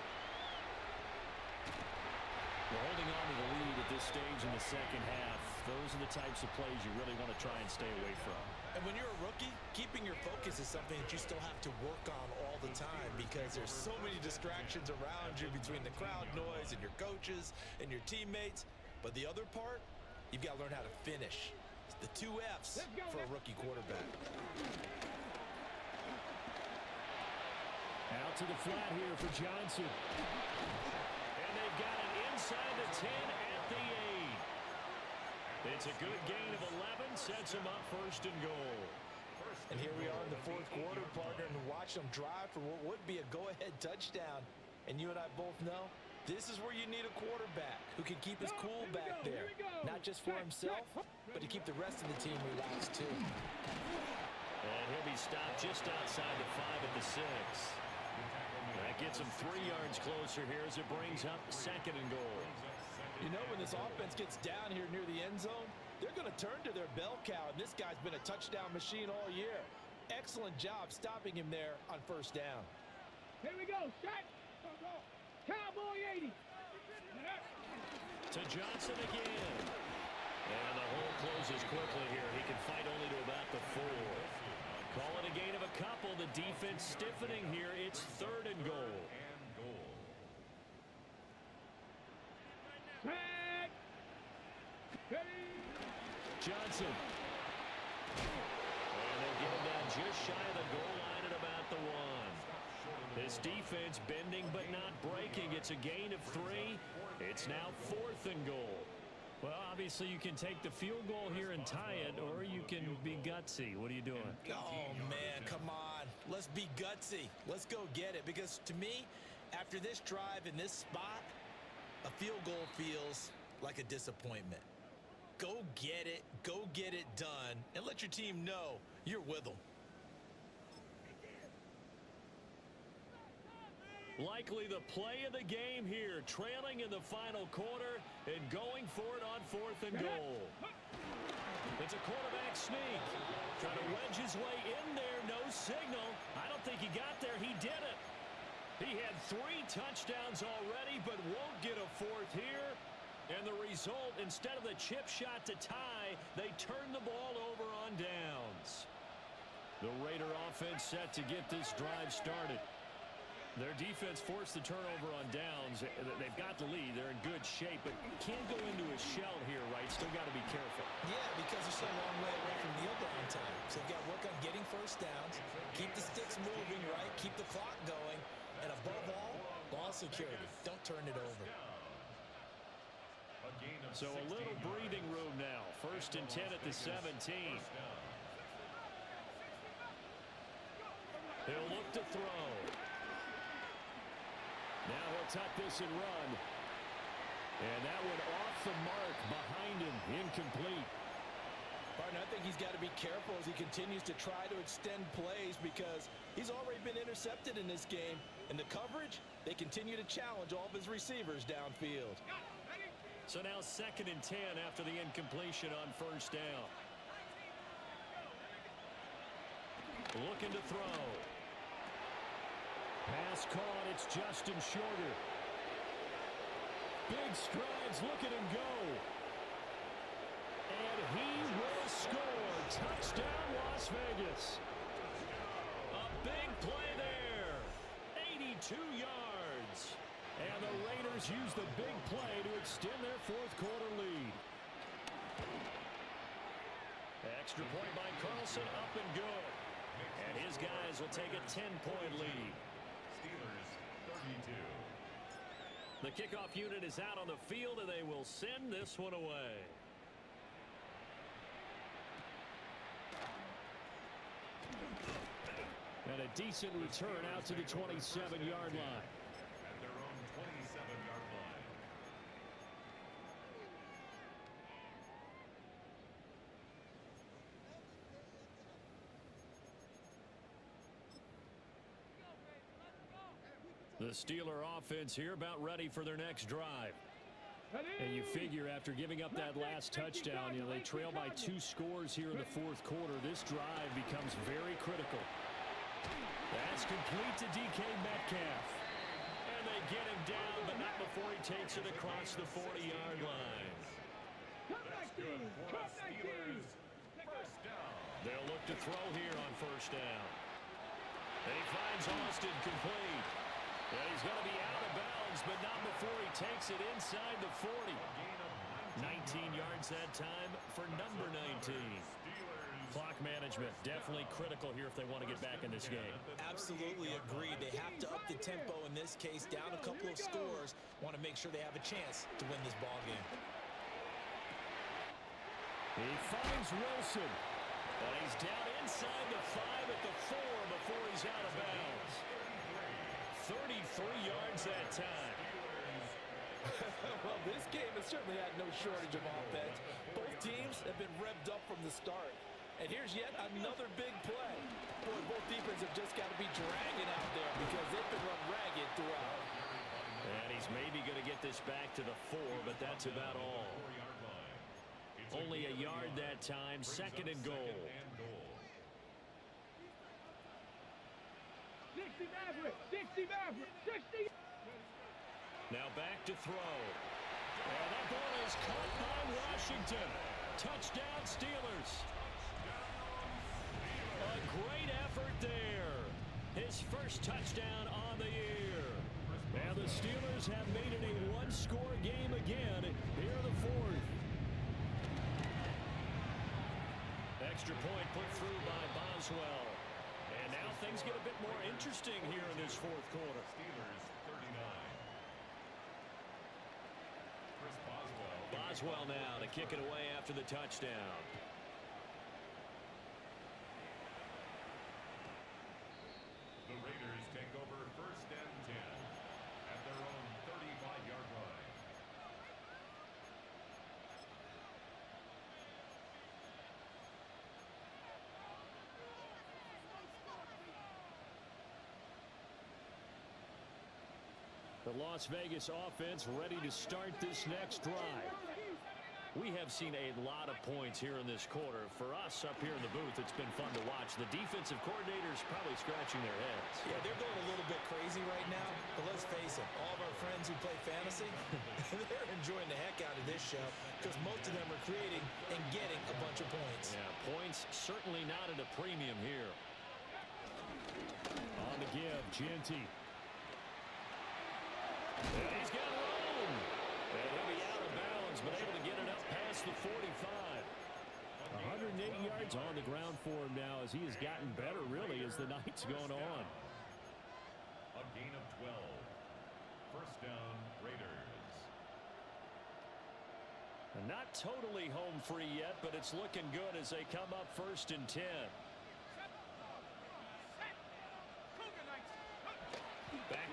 S1: We're holding on to the lead at this stage in the second half. Those are the types of plays you really want to try and stay away from.
S2: And when you're a rookie, keeping your focus is something that you still have to work on all the time because there's so many distractions around you between the crowd noise and your coaches and your teammates. But the other part, you've got to learn how to finish. It's the 2 F's for a rookie quarterback.
S1: Out to the flat here for Johnson. And they've got it inside the 10 at the 8. It's a good gain of 11, sets them up 1st and goal.
S2: And here we are in the fourth quarter, partner, and watch them drive for what would be a go-ahead touchdown. And you and I both know this is where you need a quarterback who can keep his cool back there. Not just for himself, but to keep the rest of the team relaxed too.
S1: And he'll be stopped just outside the 5 at the 6. That gets him 3 yards closer here as it brings up 2nd and goal.
S2: You know, when this offense gets down here near the end zone, they're going to turn to their bell cow, and this guy's been a touchdown machine all year. Excellent job stopping him there on 1st down.
S3: Here we go. Shot. Cowboy 80.
S1: To Johnson again. And the hole closes quickly here. He can fight only to about the 4. Call it a gain of a couple. The defense stiffening here. It's 3rd and goal.
S3: Tag.
S1: Johnson. And they'll get him down just shy of the goal line at about the 1. This defense bending but not breaking. It's a gain of 3. It's now 4th and goal. Well, obviously you can take the field goal here and tie it, or you can be gutsy. What are you doing?
S2: Oh, man, come on. Let's be gutsy. Let's go get it. Because to me, after this drive in this spot, a field goal feels like a disappointment. Go get it done, and let your team know you're with them.
S1: Likely the play of the game here, trailing in the final quarter and going for it on 4th and goal. It's a quarterback sneak. Trying to wedge his way in there, no signal. I don't think he got there. He did it. He had 3 touchdowns already, but won't get a 4th here. And the result, instead of the chip shot to tie, they turn the ball over on downs. The Raider offense set to get this drive started. Their defense forced the turnover on downs. They've got the lead. They're in good shape, but can't go into a shell here, right? Still got to be careful.
S2: Yeah, because they're so a long way away from kneel down time. So they've got to work on getting 1st downs, keep the sticks moving, right? Keep the clock going, and above all, ball security. Don't turn it over.
S1: So a little breathing room now. 1st and 10 at the 17. He'll
S5: to throw.
S1: Now he'll tuck this and run. And that one off the mark behind him. Incomplete.
S2: Partner, I think he's got to be careful as he continues to try to extend plays because he's already been intercepted in this game. And the coverage, they continue to challenge all of his receivers downfield.
S5: So now 2nd and 10 after the incompletion on 1st down. Looking to throw.
S1: Pass caught. It's Justin Shorter. Big strides. Look at him go. And he will score. Touchdown, Las Vegas.
S5: A big play there. 82 yards.
S1: And the Raiders use the big play to extend their 4th quarter lead.
S5: Extra point by Carlson, up and good. And his guys will take a 10-point lead.
S4: Steelers 32.
S5: The kickoff unit is out on the field, and they will send this one away.
S1: And a decent return out to the 27-yard line.
S4: At their own 27-yard line.
S1: The Steeler offense here about ready for their next drive. And you figure after giving up that last touchdown, they trail by 2 scores here in the 4th quarter. This drive becomes very critical. That's complete to DK Metcalf.
S5: And they get him down, but not before he takes it across the 40-yard line.
S4: That's good for the Steelers. First down.
S5: They'll look to throw here on 1st down. And he finds Austin complete. And he's going to be out of bounds, but not before he takes it inside the 40. 19 yards that time for number 19. Clock management definitely critical here if they want to get back in this game.
S2: Absolutely agree. They have to up the tempo in this case, down a couple of scores. Want to make sure they have a chance to win this ball game.
S1: He finds Wilson.
S5: And he's down inside the 5 at the 4 before he's out of bounds. 33 yards that time.
S2: Well, this game has certainly had no shortage of offense. Both teams have been revved up from the start. And here's yet another big play. Boy, both defenses have just got to be dragging out there because they've been run ragged throughout.
S5: And he's maybe going to get this back to the 4, but that's about all. Only a yard that time, 2nd and goal.
S3: 60 Maverick, 60 Maverick, 60.
S5: Now back to throw. And that ball is caught by Washington. Touchdown, Steelers. A great effort there. His first touchdown on the year.
S1: And the Steelers have made it a 1-score game again here in the 4th.
S5: Extra point put through by Boswell. And now things get a bit more interesting here in this 4th quarter.
S4: Steelers 39. Chris Boswell.
S5: Boswell now to kick it away after the touchdown.
S4: The Raiders take over 1st and 10 at their own 35-yard line.
S1: The Las Vegas offense ready to start this next drive.
S5: We have seen a lot of points here in this quarter. For us up here in the booth, it's been fun to watch. The defensive coordinators probably scratching their heads.
S2: Yeah, they're going a little bit crazy right now, but let's face it, all of our friends who play fantasy, they're enjoying the heck out of this show because most of them are creating and getting a bunch of points.
S5: Yeah, points certainly not at a premium here.
S1: On the give, Genty.
S5: And he's got room. And he'll be out of bounds, but able to get it up past the 45.
S1: 180 yards on the ground for him now as he has gotten better, really, as the night's gone on.
S4: A gain of 12. First down, Raiders.
S5: And not totally home free yet, but it's looking good as they come up 1st and 10.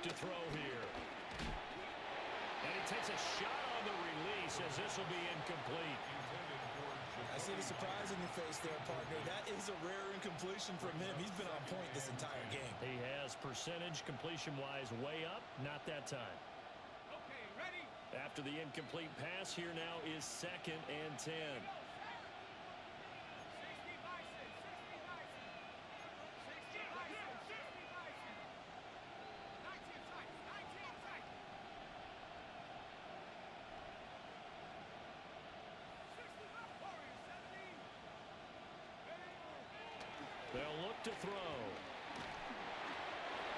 S5: to throw here. And he takes a shot on the release as this will be incomplete.
S2: I see the surprise in your face there, partner. That is a rare incompletion from him. He's been on point this entire game.
S5: He has percentage completion-wise way up. Not that time.
S3: Okay, ready?
S5: After the incomplete pass, here now is 2nd and 10.
S3: 60 Bison, 60 Bison. 60 Bison, 60 Bison. 19 tight, 19 tight. 60 Warriors, 17.
S5: They'll look to throw.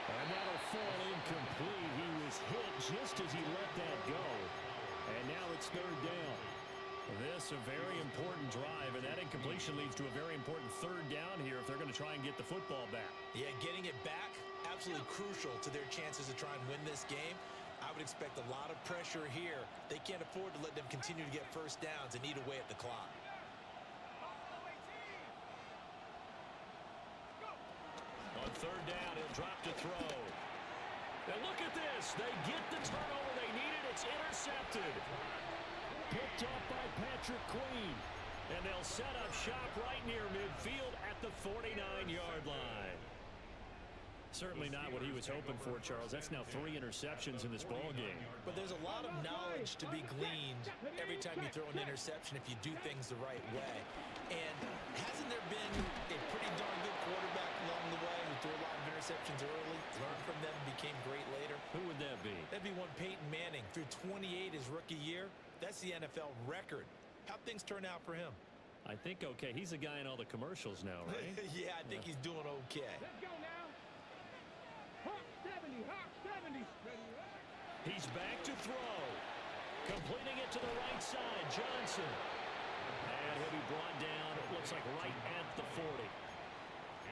S5: And that'll fall incomplete. He was hit just as he let that go. And now it's 3rd down. This a very important drive, and that incompletion leads to a very important 3rd down here if they're going to try and get the football back.
S2: Yeah, getting it back, absolutely crucial to their chances to try and win this game. I would expect a lot of pressure here. They can't afford to let them continue to get first downs and eat away at the clock.
S5: On 3rd down, he'll drop to throw. And look at this. They get the turnover they needed. It's intercepted.
S1: Picked off by Patrick Queen.
S5: And they'll set up shop right near midfield at the 49-yard line. Certainly not what he was hoping for, Charles. That's now 3 interceptions in this ball game.
S2: But there's a lot of knowledge to be gleaned every time you throw an interception if you do things the right way. And hasn't there been a pretty darn good quarterback along the way who threw a lot of interceptions early, learned from them, and became great later?
S5: Who would that be?
S2: That'd be one Peyton Manning. Threw 28 his rookie year. That's the NFL record. How'd things turn out for him?
S5: I think okay. He's a guy in all the commercials now, right?
S2: Yeah, I think he's doing okay.
S3: Let's go now. Hawk 70, Hawk 70.
S5: He's back to throw. Completing it to the right side, Johnson. And he'll be brought down, it looks like right at the 40.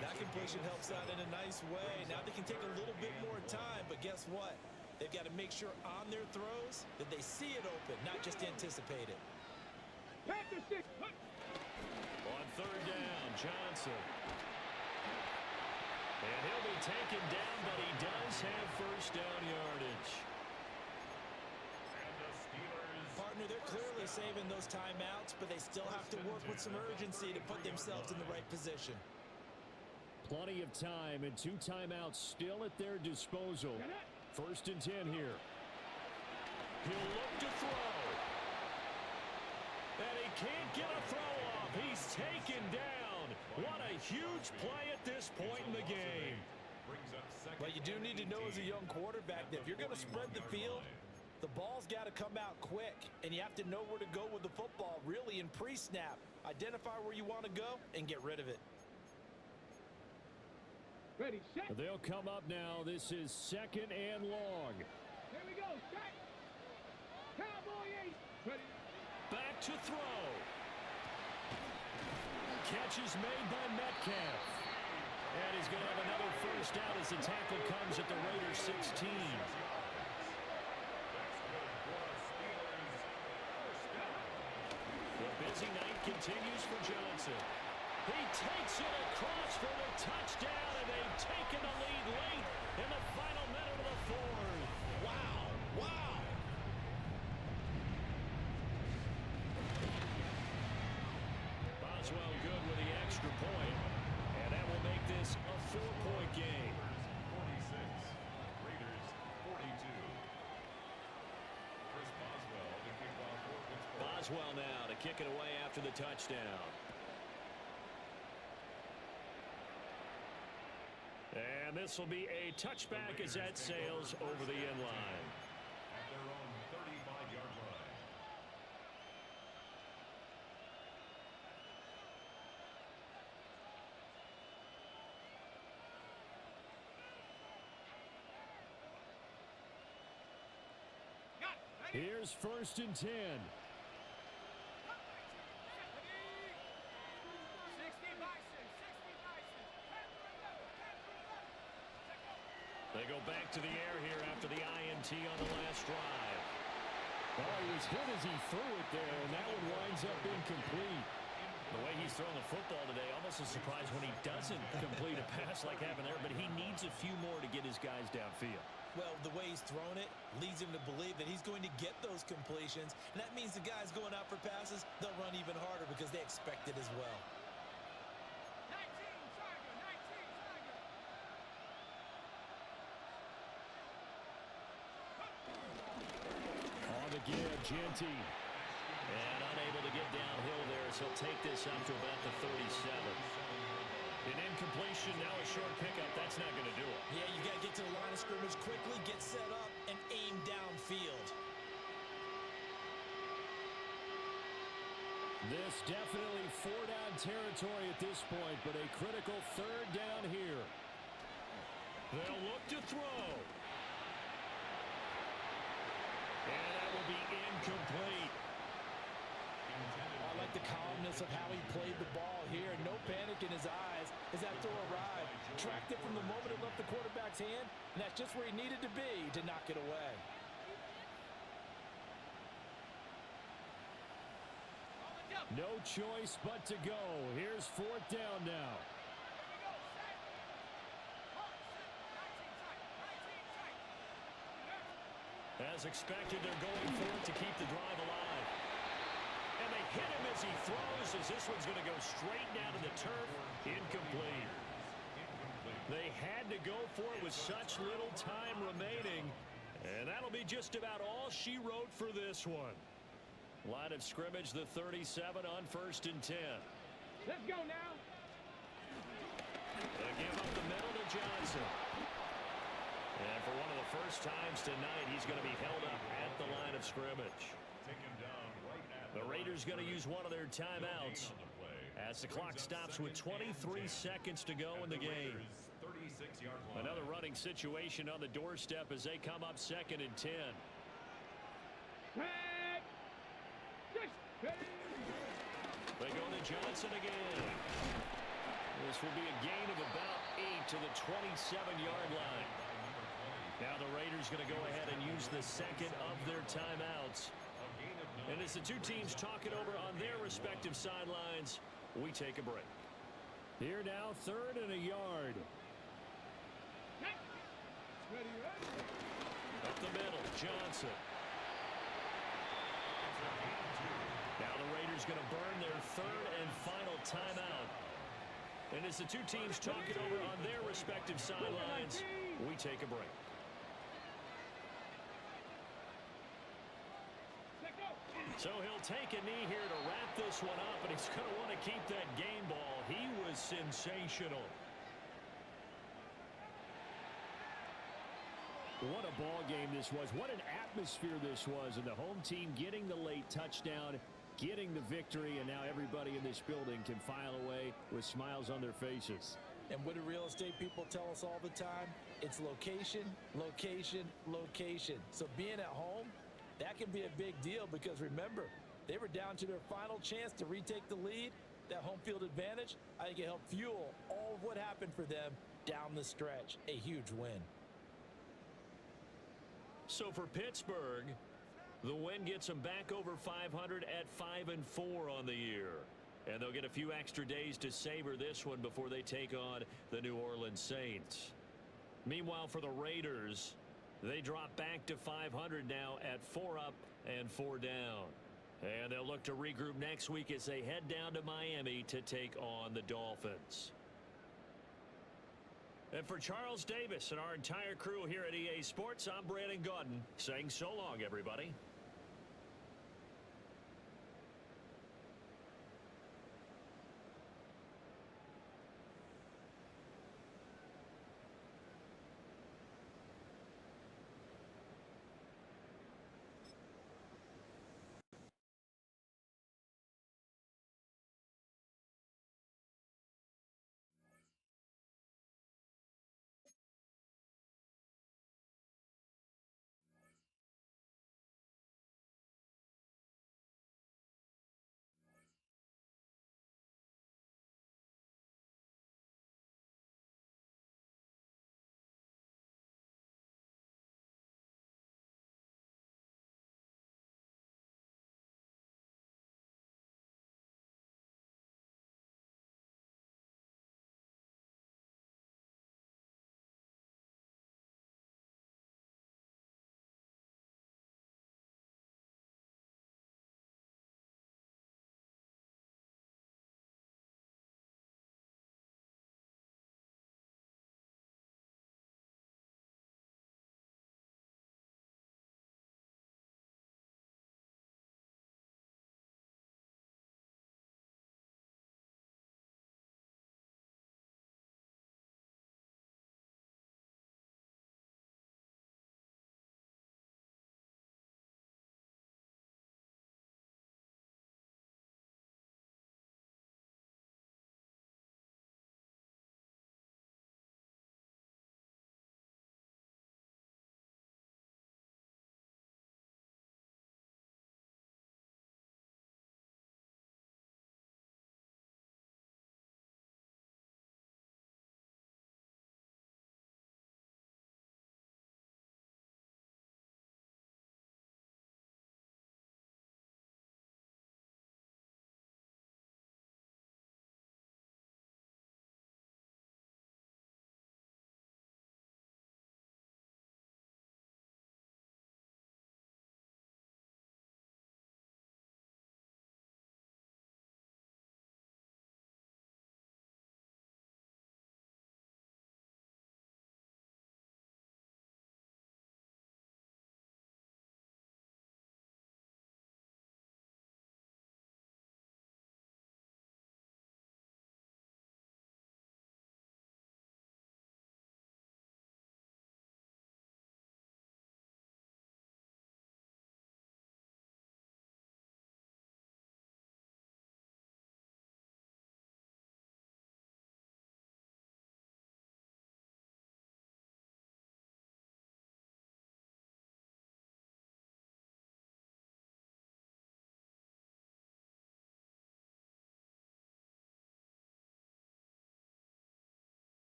S2: That completion helps out in a nice way. Now they can take a little bit more time, but guess what? They've got to make sure on their throws that they see it open, not just anticipate it.
S3: Panther 6.
S5: On 3rd down, Johnson. And he'll be taken down, but he does have first down yardage.
S4: And the Steelers.
S2: Partner, they're clearly saving those timeouts, but they still have to work with some urgency to put themselves in the right position.
S1: Plenty of time and 2 timeouts still at their disposal. 1st and 10 here.
S5: He'll look to throw. And he can't get a throw off. He's taken down. What a huge play at this point in the game.
S4: Brings up 2nd.
S2: But you do need to know as a young quarterback that if you're going to spread the field, the ball's got to come out quick, and you have to know where to go with the football, really in pre-snap. Identify where you want to go and get rid of it.
S3: Ready, set.
S1: They'll come up now. This is 2nd and long.
S3: Here we go, set. Cowboy 8. Ready.
S5: Back to throw. Catch is made by Metcalf. And he's going to have another first down as the tackle comes at the Raiders 16. The busy night continues for Johnson. He takes it across for the touchdown, and they've taken the lead late in the final minute of the 4th.
S2: Wow, wow.
S5: Boswell good with the extra point, and that will make this a 4-point game.
S4: 46. Raiders 42. Chris Boswell to kick off for Pittsburgh.
S5: Boswell now to kick it away after the touchdown. And this will be a touchback as that sails over the end line.
S4: At their own 35-yard line.
S1: Here's 1st and 10.
S3: 60 Bison, 60 Bison.
S5: They go back to the air here after the INT on the last drive.
S1: Oh, he was hit as he threw it there, and that one winds up incomplete.
S5: The way he's throwing the football today, almost a surprise when he doesn't complete a pass like happened there, but he needs a few more to get his guys downfield.
S2: Well, the way he's thrown it leads him to believe that he's going to get those completions. And that means the guys going out for passes, they'll run even harder because they expect it as well.
S3: 19, Tiger, 19, Tiger.
S1: On the give, Genty.
S5: And unable to get downhill there, so he'll take this up to about the 37. An incompletion, now a short pickup. That's not going to do it.
S2: Yeah, you got to get to the line of scrimmage quickly, get set up, and aim downfield.
S1: This definitely four-down territory at this point, but a critical third down here.
S5: They'll look to throw. And that will be incomplete.
S2: I like the calmness of how he played the ball here. No panic in his eyes as that throw arrived. Tracked it from the moment it left the quarterback's hand, and that's just where he needed to be to knock it away.
S1: No choice but to go. Here's fourth down now.
S5: As expected, they're going for it to keep the drive alive. And they hit him as he throws, as this one's going to go straight down to the turf. Incomplete. They had to go for it with such little time remaining. And that'll be just about all she wrote for this one. Line of scrimmage, the 37 on 1st and 10.
S3: Let's go now.
S5: They give up the middle to Johnson. And for one of the first times tonight, he's going to be held up at the line of scrimmage. The Raiders going to use one of their timeouts as the clock stops with 23 seconds to go in the game. Another running situation on the doorstep as they come up 2nd and 10. They go to Johnson again. This will be a gain of about 8 to the 27-yard line. Now the Raiders going to go ahead and use the second of their timeouts. And as the two teams talk it over on their respective sidelines, we take a break.
S1: Here now, 3rd and a yard.
S5: Up the middle, Johnson. Now the Raiders going to burn their 3rd and final timeout. And as the two teams talk it over on their respective sidelines, we take a break. So he'll take a knee here to wrap this one up, and he's going to want to keep that game ball. He was sensational.
S1: What a ball game this was. What an atmosphere this was. And the home team getting the late touchdown, getting the victory, and now everybody in this building can file away with smiles on their faces.
S2: And what do real estate people tell us all the time? It's location, location, location. So being at home, that can be a big deal because, remember, they were down to their final chance to retake the lead. That home field advantage, I think it helped fuel all of what happened for them down the stretch. A huge win.
S5: So for Pittsburgh, the win gets them back over 500 at 5-4 on the year. And they'll get a few extra days to savor this one before they take on the New Orleans Saints. Meanwhile, for the Raiders, they drop back to 500 now at 4 up and 4 down. And they'll look to regroup next week as they head down to Miami to take on the Dolphins. And for Charles Davis and our entire crew here at EA Sports, I'm Brandon Gaudin saying so long, everybody.